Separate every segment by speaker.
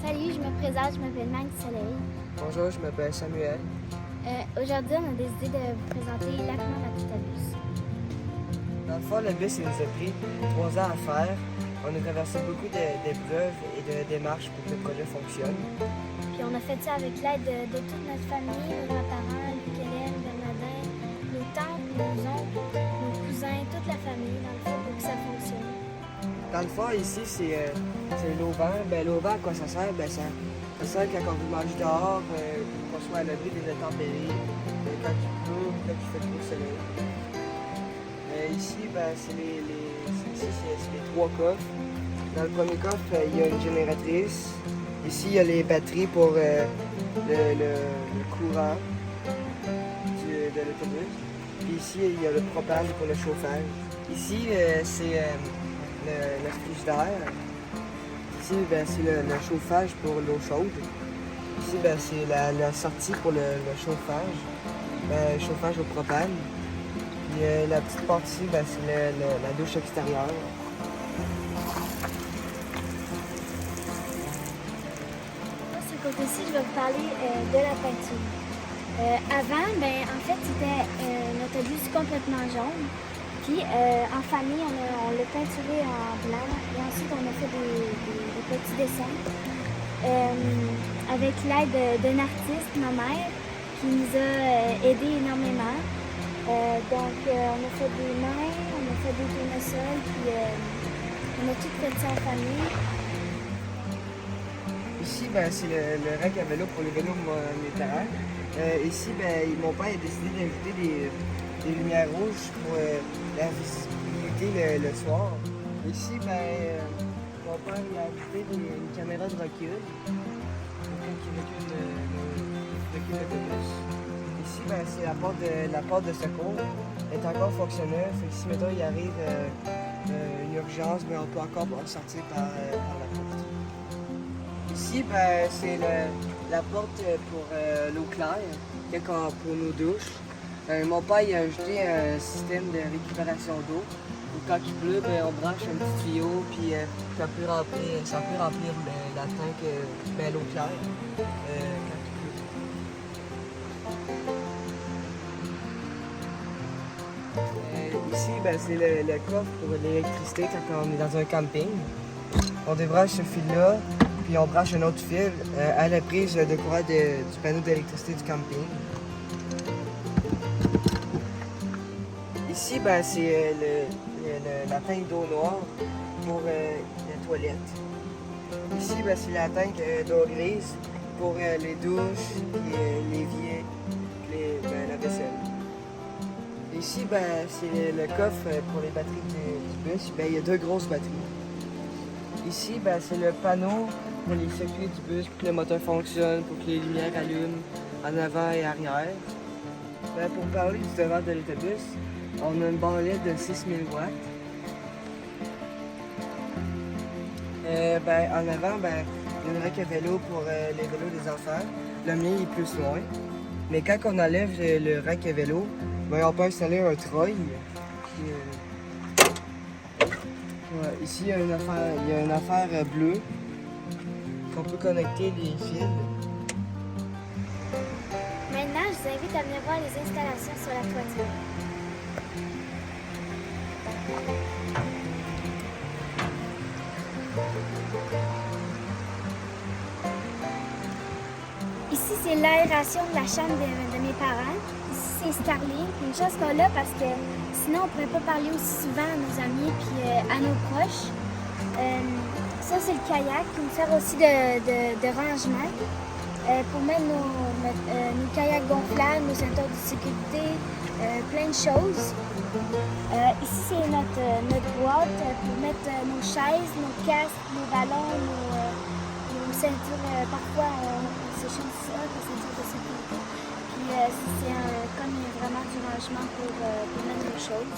Speaker 1: Salut, je me présente, je m'appelle Magne Soleil.
Speaker 2: Bonjour, je m'appelle Samuel.
Speaker 1: Aujourd'hui, on a décidé de vous présenter Lac-Mort à Toutabus.
Speaker 2: Dans le fond, le bus, il nous a pris 3 ans à faire. On a traversé beaucoup d'épreuves et de démarches pour que le projet fonctionne.
Speaker 1: Puis on a fait ça avec l'aide de toute notre famille, nos grands-parents, Luc-Hélène, Bernardin, nos tantes, nos oncles, nos cousins, toute la famille, dans le fond, pour que ça fonctionne.
Speaker 2: Dans le fond, ici, c'est l'auvent. L'auvent, à quoi ça sert? Ça sert quand on veut manger dehors, qu'on soit à l'abri des intempéries, quand il pleut, quand il fait trop soleil. Ici, c'est les 3 coffres. Dans le premier coffre, il y a une génératrice. Ici, il y a les batteries pour le courant de l'autobus. Puis ici, il y a le propane pour le chauffage. Ici, c'est le frigidaire. Ici, c'est le chauffage pour l'eau chaude. Ici, c'est la sortie pour le chauffage. Le chauffage au propane. Puis la petite partie, c'est la douche extérieure.
Speaker 1: Moi, ce côté-ci, je vais vous parler de la peinture. Avant, en fait, c'était un autobus complètement jaune. Puis, en famille, on l'a peinturé en blanc. Et ensuite, on a fait des petits dessins. Avec l'aide d'un artiste, ma mère, qui nous a aidés énormément. Donc, on a fait des mains, on a fait des tournesols, puis on a tout fait ça en famille.
Speaker 2: Ici, c'est le rack à vélo pour les vélos monétaires. Ici, mon père a décidé d'inviter des lumières rouges pour la visibilité le soir. Ici, mon père a ajouté une caméra de recul qui recule l'autobus. Ici, c'est la porte de secours. Elle est encore fonctionnelle. Fait que si, mettons, il arrive une urgence, on peut encore sortir par la porte. Ici, c'est la porte pour l'eau claire, pour nos douches. Mon père il a ajouté un système de récupération d'eau. Quand il pleut, on branche un petit tuyau, puis ça peut remplir la tank, l'eau claire. Ici, c'est le coffre pour l'électricité quand on est dans un camping. On débranche ce fil-là, puis on branche un autre fil à la prise de courant du panneau d'électricité du camping. Ici, c'est la tank d'eau noire pour les toilettes. Ici, c'est la tank d'eau grise pour les douches, l'évier, la vaisselle. Ici, c'est le coffre pour les batteries du bus. Il y a 2 grosses batteries. Ici, c'est le panneau pour les circuits du bus, pour que le moteur fonctionne, pour que les lumières allument en avant et arrière. Pour parler du devant de l'autobus, on a une bandelette de 6000 watts. En avant, il y a un rack à vélo pour les vélos des enfants. Le mien il est plus loin. Mais quand on enlève le rack à vélo, on peut installer un treuil. Ici, il y a une affaire bleue qu'on peut connecter les fils.
Speaker 1: Maintenant, je vous invite à venir voir les installations sur la toiture. Ici, c'est l'aération de la chambre de mes parents. Ici, c'est Starlink. Une chance qu'on l'a parce que sinon, on ne pourrait pas parler aussi souvent à nos amis et à nos proches. Ça, c'est le kayak qui nous sert aussi de rangement pour mettre nos kayaks gonflables, nos ceintures de sécurité, plein de choses. Ici, c'est notre boîte pour mettre nos chaises, nos casques, nos ballons, nos ceintures. Parfois, on s'échange ça, nos ceintures de sécurité. Puis, c'est comme vraiment du rangement pour mettre nos choses.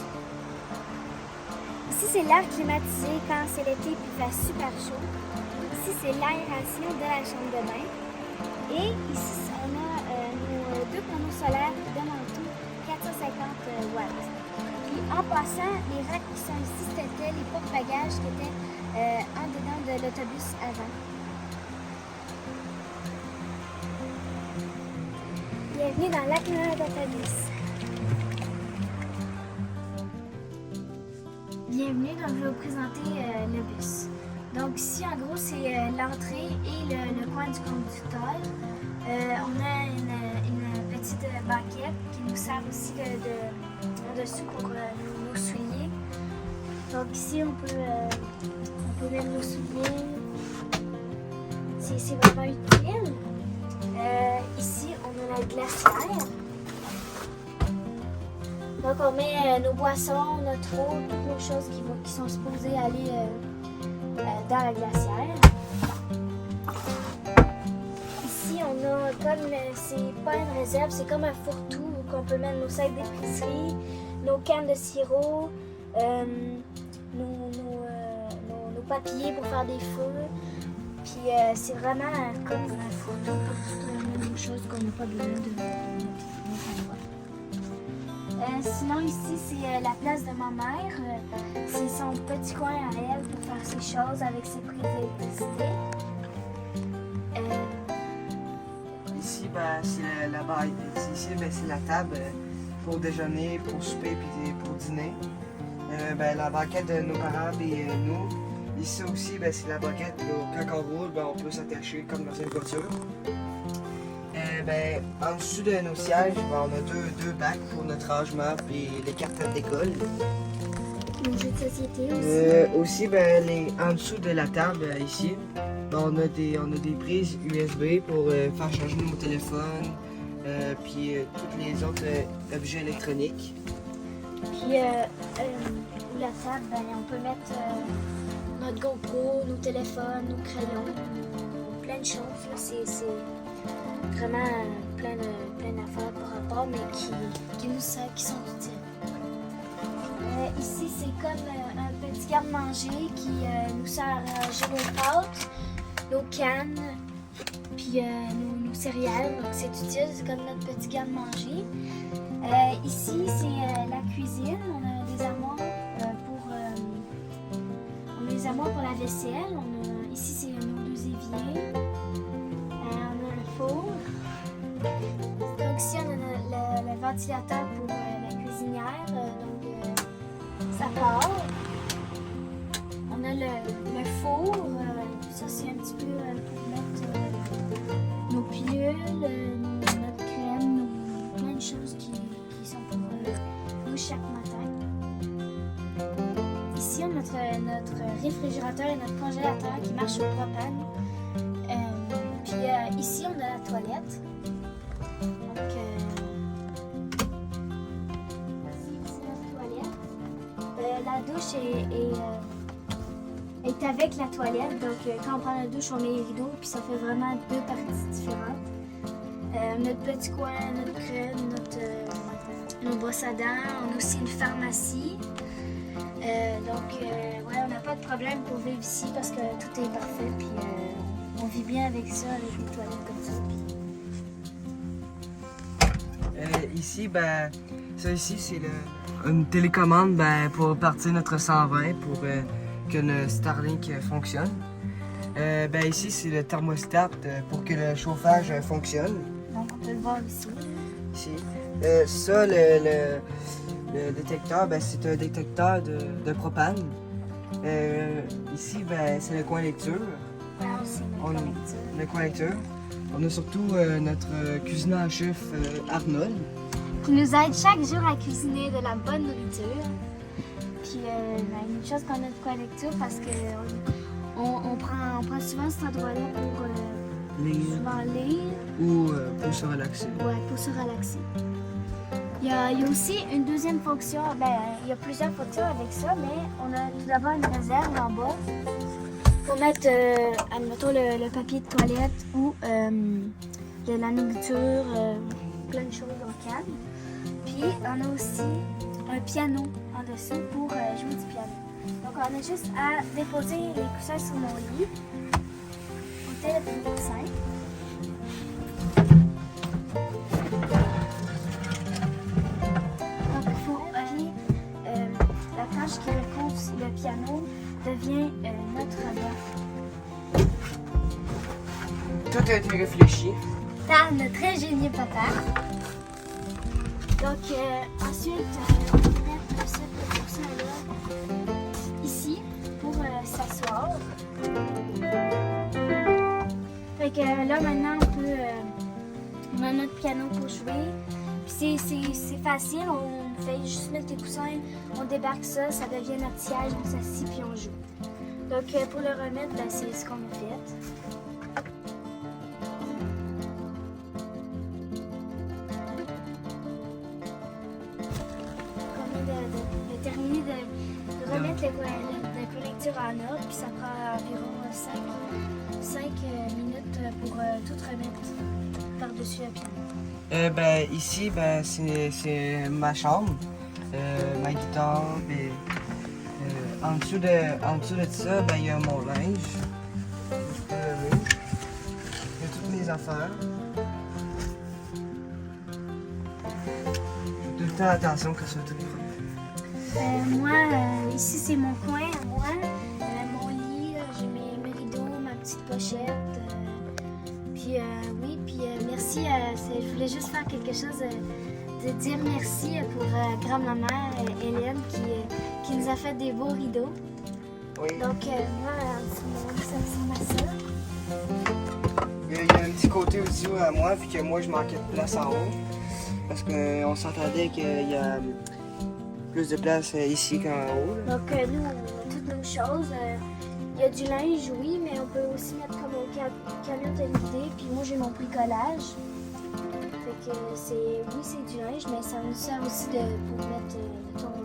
Speaker 1: Ici, c'est l'air climatisé quand c'est l'été et il fait super chaud. Ici, c'est l'aération de la chambre de bain. Et ici, on a nos 2 panneaux solaires qui donnent en tout 450 watts. Puis en passant, les racks qui sont ici, c'était les porte-bagages qui étaient en dedans de l'autobus avant. Bienvenue dans Lac-Mégantic d'autobus. Bienvenue, donc je vais vous présenter le bus. Donc ici, en gros, c'est l'entrée et le coin du conducteur. On a une petite banquette qui nous sert aussi de dessus pour nos souliers. Donc ici, on peut mettre nos souliers. C'est vraiment utile. Ici, on a la glacière. Donc, on met nos boissons, notre eau, toutes nos choses qui sont supposées aller dans la glacière. Ici, on a comme, c'est pas une réserve, c'est comme un fourre-tout où on peut mettre nos sacs d'épicerie, nos cannes de sirop, nos papiers pour faire des feux. Puis c'est vraiment comme un fourre-tout pour toutes nos choses qu'on n'a pas besoin de notre endroit. Sinon ici c'est la place de ma mère. C'est son petit coin à elle pour faire ses choses avec ses prises d'électricité.
Speaker 2: Ici, c'est la table pour déjeuner, pour souper et pour dîner. La banquette de nos parents et nous. Ici aussi, c'est la banquette. Quand on roule, on peut s'attacher comme dans une voiture. En dessous de nos sièges, on a deux bacs pour notre rangement et les cartes d'école.
Speaker 1: Nos jeux de société aussi.
Speaker 2: En dessous de la table, ici, on a des prises USB pour faire charger nos téléphones, puis tous les autres objets électroniques.
Speaker 1: Puis, la table, on peut mettre notre GoPro, nos téléphones, nos crayons, plein de choses. C'est vraiment plein d'affaires par rapport, mais qui sont utiles. Ici, c'est comme un petit garde-manger qui nous sert à ranger nos pâtes, nos cannes, puis nos céréales. Donc, c'est utile, c'est comme notre petit garde-manger. Ici, c'est la cuisine. On a des armoires pour la vaisselle. Ici, c'est nos deux éviers. On a le four. Donc ici, on a le ventilateur pour la cuisinière. Ça part. On a le four. Ça, c'est un petit peu pour mettre nos pilules, notre crème, plein de choses qui sont pour nous chaque matin. Ici, on a notre réfrigérateur et notre congélateur qui marche au propane. Puis ici, on a la toilette. Donc, ici, c'est notre toilette. La douche est avec la toilette. Donc, quand on prend la douche, on met les rideaux, puis ça fait vraiment deux parties différentes. Notre petit coin, notre crème, nos brosses à dents. On a aussi une pharmacie. On n'a pas de problème pour vivre ici parce que tout est parfait. Puis, on vit bien avec ça, avec les toilettes comme ça.
Speaker 2: Ici, ça ici, c'est une télécommande pour partir notre 120 pour que le Starlink fonctionne. Ici, c'est le thermostat pour que le chauffage fonctionne.
Speaker 1: Donc, on peut le voir ici.
Speaker 2: Ici. Ça, le détecteur, c'est un détecteur de propane. Ici, c'est le coin lecture. Le coin lecture. On a surtout notre cuisinier en chef Arnold.
Speaker 1: Qui nous aide chaque jour à cuisiner de la bonne nourriture. Puis une chose qu'on a de coin lecture parce que on prend souvent cet endroit-là pour lire.
Speaker 2: Ou pour se relaxer.
Speaker 1: Ouais, pour se relaxer. Il y a aussi une deuxième fonction. Il y a plusieurs fonctions avec ça, mais on a tout d'abord une réserve en bas pour mettre, admettons, le papier de toilette ou de la nourriture, plein de choses en canne. Puis, on a aussi un piano en dessous pour jouer du piano. Donc, on a juste à déposer les coussins sur mon lit. On télé le coussin. La tâche qui recouvre le piano devient notre bas.
Speaker 2: Tout a été réfléchi.
Speaker 1: Par notre ingénieux papa. Donc ensuite, on va mettre ce coussin-là ici pour s'asseoir. Fait que là maintenant on a notre piano pour jouer. Puis c'est facile, on fait juste mettre les coussins, on débarque ça devient notre siège, on s'assied puis on joue. Donc pour le remettre, ben, c'est ce qu'on a fait. On vient de terminer de remettre la collecture en ordre, puis ça prend environ 5 minutes pour tout remettre par-dessus le piano.
Speaker 2: Ben, ici, ben, c'est ma chambre, ma guitare. Ben, en dessous de ça, ben, il y a mon linge. Je peux lever. Il y a toutes mes affaires. Je fais tout le temps attention que ça soit tout propre.
Speaker 1: Moi, ici c'est mon coin à moi. Mon lit, j'ai mes rideaux, ma petite pochette. Puis merci. Je voulais juste faire quelque chose de dire merci pour grand-maman Hélène qui nous a fait des beaux rideaux.
Speaker 2: Oui.
Speaker 1: Donc moi, ça ressemble à ça.
Speaker 2: Il y a un petit côté aussi à moi, vu que moi je manquais de place en haut. Parce qu'on s'entendait qu'il y a plus de place ici qu'en haut. Là.
Speaker 1: Donc nous, on a toutes nos choses. Il y a du linge, oui, mais on peut aussi mettre comme au camion télévisé. Puis moi, j'ai mon bricolage. Fait que c'est du linge, mais ça nous sert aussi pour mettre, mettons,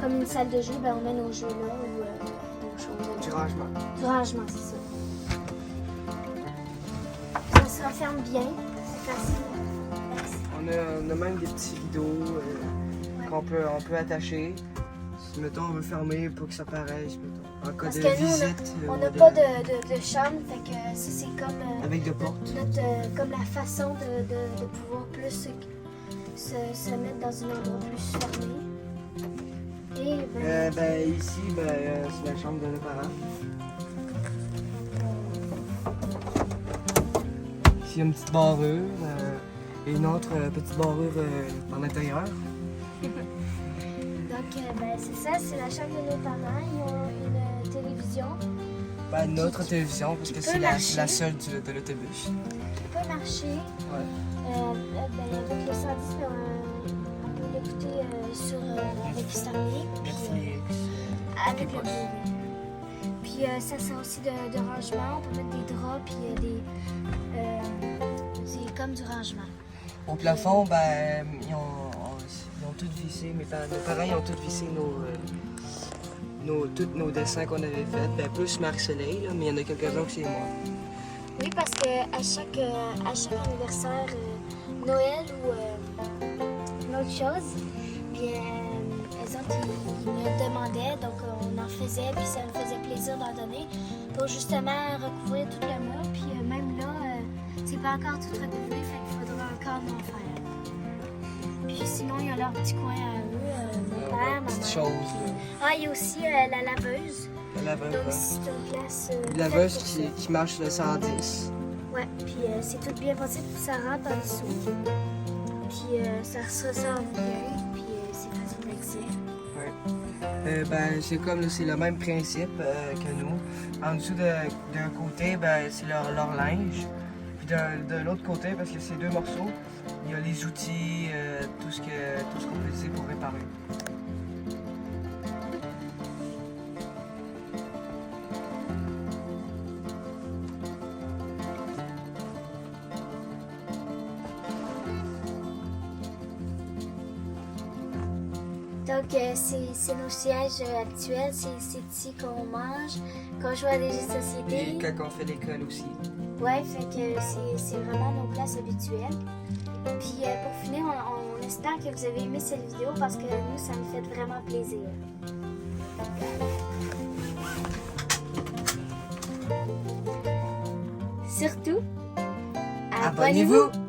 Speaker 1: comme une salle de jeu, ben, on met nos jeux là ou nos choses.
Speaker 2: Du rangement.
Speaker 1: Du rangement, c'est ça. Ça se referme bien, c'est facile.
Speaker 2: On a même des petits rideaux qu'on peut attacher. Si, mettons, on veut fermer pour que ça paraisse, mettons. En cas
Speaker 1: Parce
Speaker 2: de
Speaker 1: que nous,
Speaker 2: visite.
Speaker 1: on n'a pas de chambre, fait que ça, c'est comme,
Speaker 2: avec de portes.
Speaker 1: comme la façon de pouvoir plus se mettre dans un endroit plus fermé. Et
Speaker 2: Ici, c'est la chambre de nos parents. Ici, il y a une petite barrure et une autre petite barrure par l'intérieur.
Speaker 1: Donc, c'est ça, c'est la chambre de nos parents. Ils ont une télévision.
Speaker 2: Ben, notre télévision, parce que c'est la seule de l'autobus.
Speaker 1: Qui peut marcher.
Speaker 2: Ouais.
Speaker 1: Avec le 110, on peut l'écouter avec Starlink.
Speaker 2: Netflix.
Speaker 1: Avec le Blu-ray. Puis ça sert aussi de rangement. On peut mettre des draps, puis c'est comme du rangement.
Speaker 2: Au plafond, ben, ils ont tout vissé. Nos parents ils ont tout vissé tous nos dessins qu'on avait faits. Ben, plus Marc-Soleil, là, mais il y en a quelques-uns que c'est moi.
Speaker 1: Oui, parce qu'à chaque anniversaire, Noël ou une autre chose, puis elles autres, ils me demandaient, donc on en faisait, puis ça me faisait plaisir d'en donner pour justement recouvrir tout le mur. Puis même là, c'est pas encore tout recouvré, fait qu'il faudra encore en faire. Puis sinon, il y a leur petit coin à eux, mon père, ma mère.
Speaker 2: Chose.
Speaker 1: Il y a aussi la laveuse.
Speaker 2: La laveuse,
Speaker 1: Donc,
Speaker 2: ouais.
Speaker 1: c'est une place.
Speaker 2: Une laveuse qui marche le 110.
Speaker 1: Ouais, puis c'est tout bien possible, ça rentre en dessous. Puis ça se ressort bien, puis c'est facile d'accès.
Speaker 2: Ouais. C'est comme c'est le même principe que nous. En dessous d'un côté, c'est leur linge. Puis de l'autre côté, parce que c'est deux morceaux, il y a les outils, tout ce qu'on peut utiliser pour réparer.
Speaker 1: Donc, c'est nos sièges actuels, c'est ici qu'on mange, qu'on joue à des jeux de société.
Speaker 2: Et quand on fait l'école aussi.
Speaker 1: Ouais, fait que c'est vraiment nos places habituelles. Puis pour finir, on espère que vous avez aimé cette vidéo parce que nous, ça nous fait vraiment plaisir. Surtout, abonnez-vous!